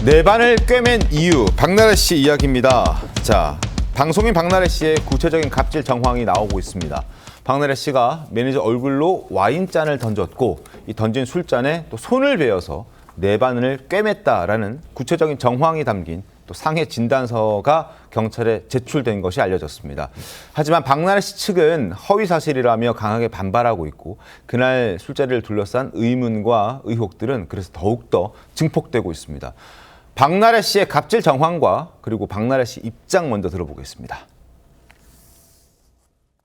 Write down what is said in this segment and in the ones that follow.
내 반을 꿰맨 이유, 박나래 씨 이야기입니다. 자, 방송인 박나래 씨의 구체적인 갑질 정황이 나오고 있습니다. 박나래 씨가 매니저 얼굴로 와인잔을 던졌고 이 던진 술잔에 또 손을 베어서 내 반을 꿰맸다라는 구체적인 정황이 담긴 또 상해 진단서가 경찰에 제출된 것이 알려졌습니다. 하지만 박나래 씨 측은 허위 사실이라며 강하게 반발하고 있고 그날 술자리를 둘러싼 의문과 의혹들은 그래서 더욱더 증폭되고 있습니다. 박나래 씨의 갑질 정황과 그리고 박나래 씨 입장 먼저 들어보겠습니다.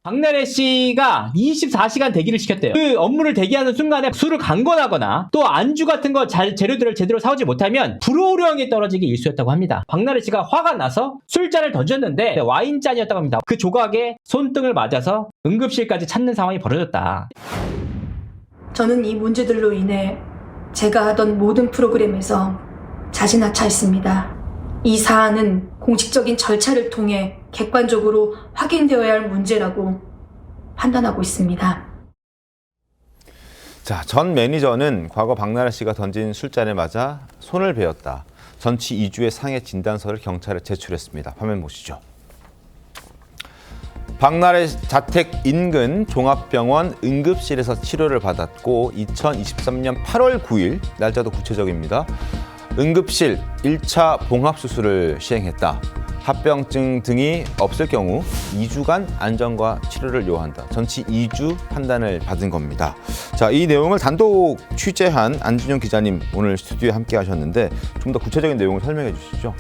박나래 씨가 24시간 대기를 시켰대요. 그 업무를 대기하는 순간에 술을 강권하거나 또 안주 같은 거 재료들을 제대로 사오지 못하면 불호령이 떨어지기 일쑤였다고 합니다. 박나래 씨가 화가 나서 술잔을 던졌는데 와인잔이었다고 합니다. 그 조각에 손등을 맞아서 응급실까지 찾는 상황이 벌어졌다. 저는 이 문제들로 인해 제가 하던 모든 프로그램에서 자진하차했습니다. 이 사안은 공식적인 절차를 통해 객관적으로 확인되어야 할 문제라고 판단하고 있습니다. 자, 전 매니저는 과거 박나래 씨가 던진 술잔에 맞아 손을 베었다. 전치 2주의 상해 진단서를 경찰에 제출했습니다. 화면 보시죠. 박나래 자택 인근 종합병원 응급실에서 치료를 받았고 2023년 8월 9일, 날짜도 구체적입니다. 응급실 1차 봉합수술을 시행했다. 합병증 등이 없을 경우 2주간 안정과 치료를 요한다. 전치 2주 판단을 받은 겁니다. 자, 이 내용을 단독 취재한 안진영 기자님 오늘 스튜디오에 함께 하셨는데 좀 더 구체적인 내용을 설명해 주시죠.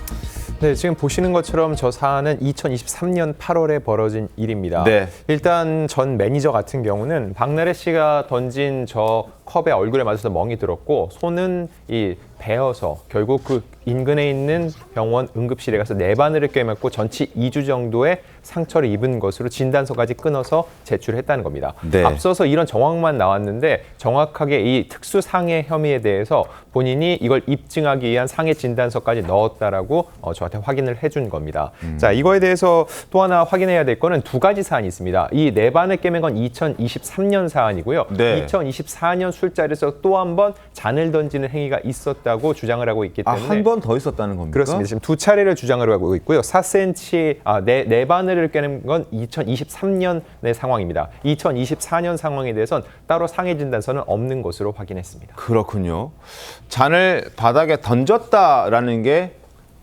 네, 지금 보시는 것처럼 저 사안은 2023년 8월에 벌어진 일입니다. 네. 일단 전 매니저 같은 경우는 박나래 씨가 던진 저 컵에 얼굴에 맞아서 멍이 들었고 손은 이 베어서 결국 그 인근에 있는 병원 응급실에 가서 내 바늘을 꿰맸고 전치 2주 정도의 상처를 입은 것으로 진단서까지 끊어서 제출했다는 겁니다. 네. 앞서서 이런 정황만 나왔는데 정확하게 이 특수 상해 혐의에 대해서 본인이 이걸 입증하기 위한 상해 진단서까지 넣었다라고 저한테 확인을 해준 겁니다. 자, 이거에 대해서 또 하나 확인해야 될 거는 두 가지 사안이 있습니다. 이 내 바늘 꿰맨 건 2023년 사안이고요. 네. 2024년 술자리에서 또 한 번 잔을 던지는 행위가 있었다고 주장을 하고 있기 때문에 한 번 더 있었다는 겁니까? 그렇습니다. 지금 두 차례를 하고 있고요. 4cm 내 바늘을 꿰는 건 2023년의 상황입니다. 2024년 상황에 대해서는 따로 상해 진단서는 없는 것으로 확인했습니다. 그렇군요. 잔을 바닥에 던졌다라는 게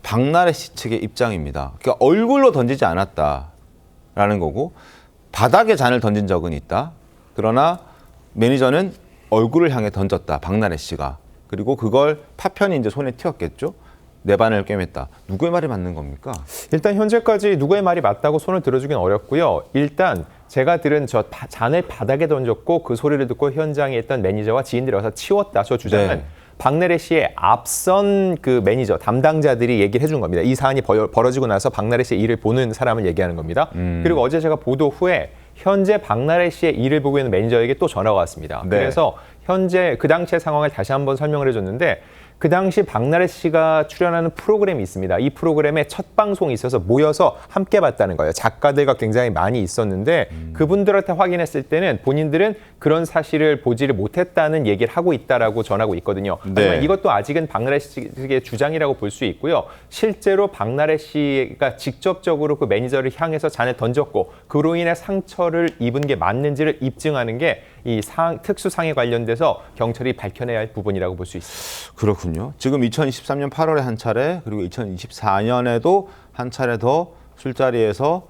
박나래 씨 측의 입장입니다. 그러니까 얼굴로 던지지 않았다라는 거고 바닥에 잔을 던진 적은 있다. 그러나 매니저는 얼굴을 향해 던졌다. 박나래 씨가. 그리고 그걸 파편이 이제 손에 튀었겠죠. 내 바늘 꿰맸다. 누구의 말이 맞는 겁니까? 일단 현재까지 누구의 말이 맞다고 손을 들어주긴 어렵고요. 일단 제가 들은 저 잔을 바닥에 던졌고 그 소리를 듣고 현장에 있던 매니저와 지인들이 와서 치웠다. 저 주장은 네. 박나래 씨의 앞선 그 매니저 담당자들이 얘기를 해준 겁니다. 이 사안이 벌어지고 나서 박나래 씨의 일을 보는 사람을 얘기하는 겁니다. 그리고 어제 제가 보도 후에 현재 박나래 씨의 일을 보고 있는 매니저에게 또 전화가 왔습니다. 네. 그래서 현재 그 당시의 상황을 다시 한번 설명을 해줬는데 그 당시 박나래 씨가 출연하는 프로그램이 있습니다. 이 프로그램에 첫 방송이 있어서 모여서 함께 봤다는 거예요. 작가들과 굉장히 많이 있었는데 그분들한테 확인했을 때는 본인들은 그런 사실을 보지를 못했다는 얘기를 하고 있다라고 전하고 있거든요. 하지만 네. 이것도 아직은 박나래 씨의 주장이라고 볼 수 있고요. 실제로 박나래 씨가 직접적으로 그 매니저를 향해서 잔을 던졌고 그로 인해 상처를 입은 게 맞는지를 입증하는 게 이 특수상해 관련돼서 경찰이 밝혀내야 할 부분이라고 볼 수 있습니다. 그렇군요. 지금 2023년 8월에 한 차례 그리고 2024년에도 한 차례 더 술자리에서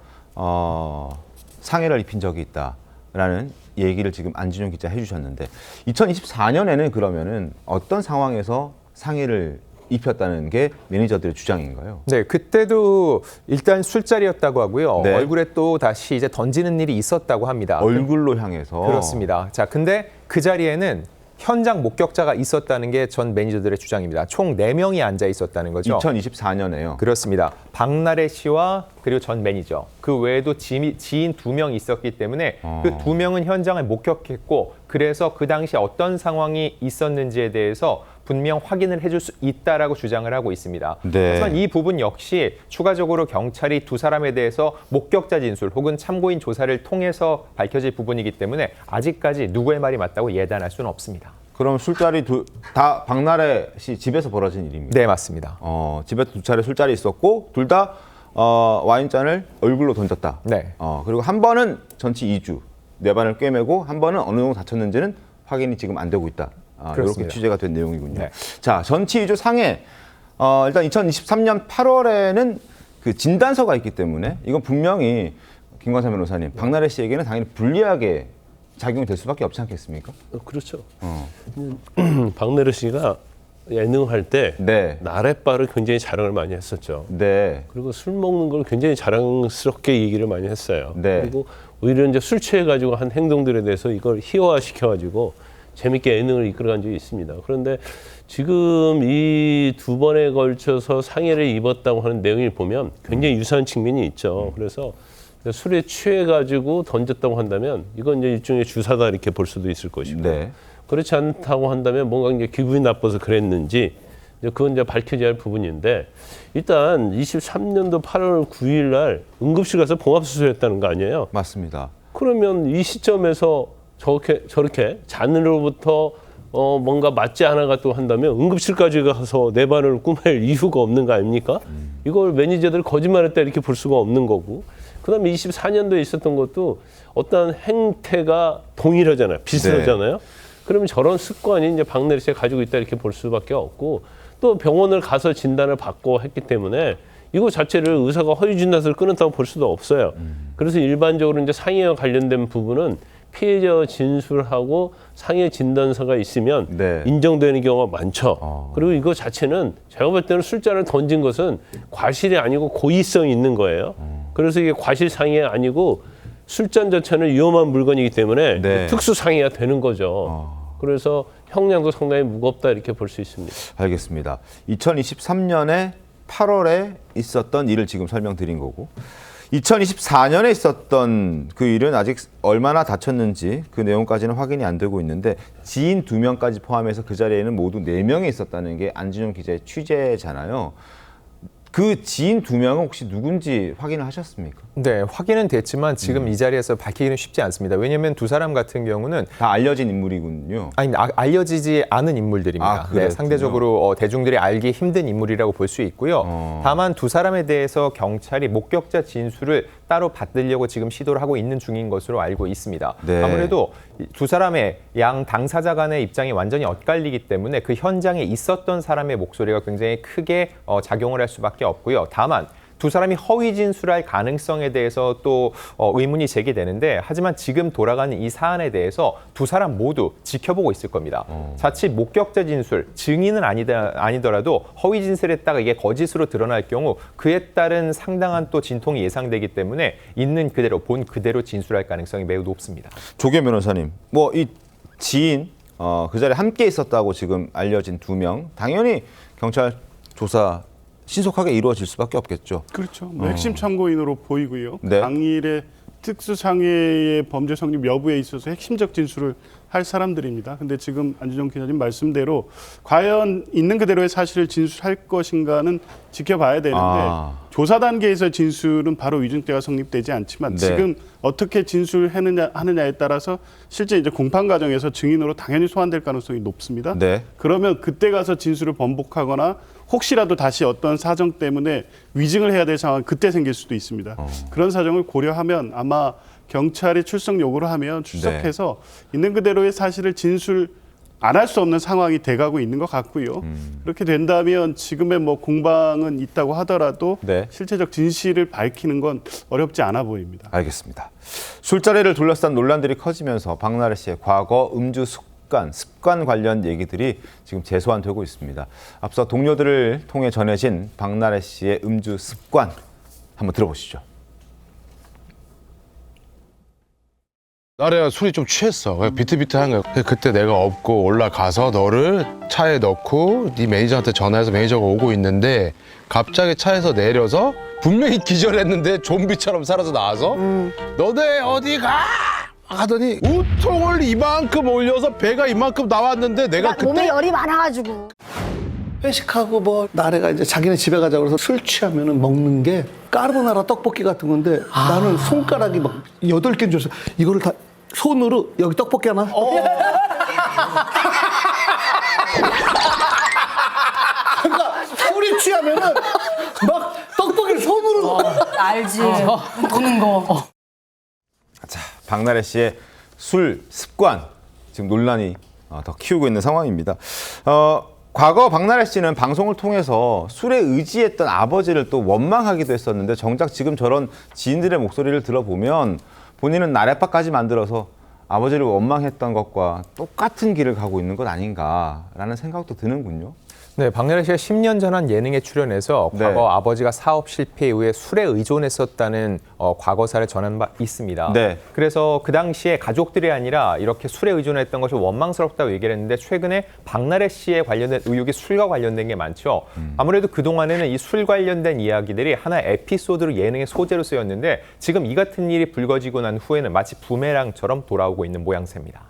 상해를 입힌 적이 있다라는 얘기를 지금 안진용 기자 해주셨는데 2024년에는 그러면은 어떤 상황에서 상해를 입혔다는 게 매니저들의 주장인가요? 네, 그때도 일단 술자리였다고 하고요. 네. 얼굴에 또 다시 이제 던지는 일이 있었다고 합니다. 얼굴로 향해서. 그렇습니다. 자, 근데 그 자리에는 현장 목격자가 있었다는 게 전 매니저들의 주장입니다. 총 4명이 앉아 있었다는 거죠. 2024년에요. 그렇습니다. 박나래 씨와 그리고 전 매니저, 그 외에도 지인 2명이 있었기 때문에 그 2명은 현장을 목격했고 그래서 그 당시 어떤 상황이 있었는지에 대해서 분명 확인을 해줄 수 있다라고 주장을 하고 있습니다. 네. 하지만 이 부분 역시 추가적으로 경찰이 두 사람에 대해서 목격자 진술 혹은 참고인 조사를 통해서 밝혀질 부분이기 때문에 아직까지 누구의 말이 맞다고 예단할 수는 없습니다. 그럼 술자리 다 박나래 씨 집에서 벌어진 일입니다. 네, 맞습니다. 집에서 두 차례 술자리 있었고 둘 다 와인잔을 얼굴로 던졌다. 네. 그리고 한 번은 전치 2주 뇌반을 꿰매고 한 번은 어느 정도 다쳤는지는 확인이 지금 안 되고 있다. 이렇게 그렇습니다. 취재가 된 내용이군요. 네. 자, 전치 2주 상해 일단 2023년 8월에는 그 진단서가 있기 때문에 이건 분명히 김광삼 변호사님, 박나래 씨에게는 당연히 불리하게 작용이 될 수밖에 없지 않겠습니까? 그렇죠. 박나래 씨가 예능할 때 네. 나래바를 굉장히 자랑을 많이 했었죠. 네. 그리고 술 먹는 걸 굉장히 자랑스럽게 얘기를 많이 했어요. 네. 그리고 오히려 이제 술 취해가지고 한 행동들에 대해서 이걸 희화화시켜가지고 재밌게 예능을 이끌어간 적이 있습니다. 그런데 지금 이 두 번에 걸쳐서 상해를 입었다고 하는 내용을 보면 굉장히 유사한 측면이 있죠. 그래서 술에 취해가지고 던졌다고 한다면 이건 이제 일종의 주사다 이렇게 볼 수도 있을 것이고 네. 그렇지 않다고 한다면 뭔가 이제 기분이 나빠서 그랬는지 이제 그건 이제 밝혀져야 할 부분인데 일단 23년도 8월 9일 날 응급실 가서 봉합수술했다는 거 아니에요? 맞습니다. 그러면 이 시점에서 저렇게 잔으로부터 뭔가 맞지 않아갔다고 한다면 응급실까지 가서 내 반을 꾸밀 이유가 없는 거 아닙니까? 이걸 매니저들 거짓말했다 이렇게 볼 수가 없는 거고 그다음에 24년도에 있었던 것도 어떤 행태가 동일하잖아요. 비슷하잖아요. 네. 그러면 저런 습관이 이제 박나래 씨가 가지고 있다 이렇게 볼 수밖에 없고 또 병원을 가서 진단을 받고 했기 때문에 이거 자체를 의사가 허위 진단서를 끊었다고 볼 수도 없어요. 그래서 일반적으로 이제 상해와 관련된 부분은 피해자 진술하고 상해 진단서가 있으면 네. 인정되는 경우가 많죠. 그리고 이거 자체는 제가 볼 때는 술잔을 던진 것은 과실이 아니고 고의성이 있는 거예요. 그래서 이게 과실 상해 아니고 술잔 자체는 위험한 물건이기 때문에 네. 특수 상해가 되는 거죠. 그래서 형량도 상당히 무겁다 이렇게 볼 수 있습니다. 알겠습니다. 2023년에 8월에 있었던 일을 지금 설명드린 거고 2024년에 있었던 그 일은 아직 얼마나 다쳤는지 그 내용까지는 확인이 안 되고 있는데 지인 2명까지 포함해서 그 자리에는 모두 4명이 있었다는 게 안진용 기자의 취재잖아요. 그 지인 2명은 혹시 누군지 확인을 하셨습니까? 네, 확인은 됐지만 지금 이 자리에서 밝히기는 쉽지 않습니다. 왜냐하면 두 사람 같은 경우는 다 알려진 인물이군요. 아니 알려지지 않은 인물들입니다. 네, 상대적으로 대중들이 알기 힘든 인물이라고 볼 수 있고요. 다만 두 사람에 대해서 경찰이 목격자 진술을 따로 받으려고 지금 시도를 하고 있는 중인 것으로 알고 있습니다. 네. 아무래도 두 사람의 양 당사자 간의 입장이 완전히 엇갈리기 때문에 그 현장에 있었던 사람의 목소리가 굉장히 크게 작용을 할 수밖에 없고요. 다만 두 사람이 허위 진술할 가능성에 대해서 또 의문이 제기되는데 하지만 지금 돌아가는 이 사안에 대해서 두 사람 모두 지켜보고 있을 겁니다. 자칫 목격자 진술, 증인은 아니더라도 허위 진술했다가 이게 거짓으로 드러날 경우 그에 따른 상당한 또 진통이 예상되기 때문에 있는 그대로 본 그대로 진술할 가능성이 매우 높습니다. 조계 변호사님, 뭐 이 지인 그 자리에 함께 있었다고 지금 알려진 2명 당연히 경찰 조사 신속하게 이루어질 수밖에 없겠죠. 그렇죠. 뭐 핵심 참고인으로 보이고요. 네. 당일의 특수상해의 범죄 성립 여부에 있어서 핵심적 진술을 할 사람들입니다. 근데 지금 안진용 기자님 말씀대로 과연 있는 그대로의 사실을 진술할 것인가는 지켜봐야 되는데 조사 단계에서 진술은 바로 위증죄가 성립되지 않지만 네. 지금 어떻게 진술하느냐에 따라서 실제 이제 공판 과정에서 증인으로 당연히 소환될 가능성이 높습니다. 네. 그러면 그때 가서 진술을 번복하거나 혹시라도 다시 어떤 사정 때문에 위증을 해야 될 상황이 그때 생길 수도 있습니다. 그런 사정을 고려하면 아마 경찰이 출석 요구를 하면 출석해서 있는 그대로의 사실을 진술 안 할 수 없는 상황이 돼가고 있는 것 같고요. 그렇게 된다면 지금의 뭐 공방은 있다고 하더라도 네. 실체적 진실을 밝히는 건 어렵지 않아 보입니다. 알겠습니다. 술자리를 둘러싼 논란들이 커지면서 박나래 씨의 과거 음주 습관 관련 얘기들이 지금 재소환되고 있습니다. 앞서 동료들을 통해 전해진 박나래 씨의 음주 습관 한번 들어보시죠. 나래가 술이 좀 취했어. 비틀비틀한 거야. 그때 내가 업고 올라가서 너를 차에 넣고 네 매니저한테 전화해서 매니저가 오고 있는데 갑자기 차에서 내려서 분명히 기절했는데 좀비처럼 살아서 나와서 너네 어디 가? 하더니 우통을 이만큼 올려서 배가 이만큼 나왔는데 내가 그때 몸에 열이 많아가지고. 회식하고 뭐 나래가 이제 자기네 집에 가자고 그래서 술 취하면은 먹는 게 까르보나라 떡볶이 같은 건데 나는 손가락이 막 8개인 줄 알았어. 이거를 다 손으로 여기 떡볶이 하나? 취하면은 막 떡볶이를 손으로 알지. 노는 거. 자, 박나래 씨의 술 습관 지금 논란이 더 키우고 있는 상황입니다. 과거 박나래 씨는 방송을 통해서 술에 의지했던 아버지를 또 원망하기도 했었는데 정작 지금 저런 지인들의 목소리를 들어보면 본인은 나래바까지 만들어서 아버지를 원망했던 것과 똑같은 길을 가고 있는 것 아닌가라는 생각도 드는군요. 네, 박나래 씨가 10년 전 한 예능에 출연해서 네. 과거 아버지가 사업 실패 이후에 술에 의존했었다는 과거사를 전한 바 있습니다. 네. 그래서 그 당시에 가족들이 아니라 이렇게 술에 의존했던 것이 원망스럽다고 얘기를 했는데 최근에 박나래 씨에 관련된 의혹이 술과 관련된 게 많죠. 아무래도 그동안에는 이 술 관련된 이야기들이 하나의 에피소드로 예능의 소재로 쓰였는데 지금 이 같은 일이 불거지고 난 후에는 마치 부메랑처럼 돌아오고 있는 모양새입니다.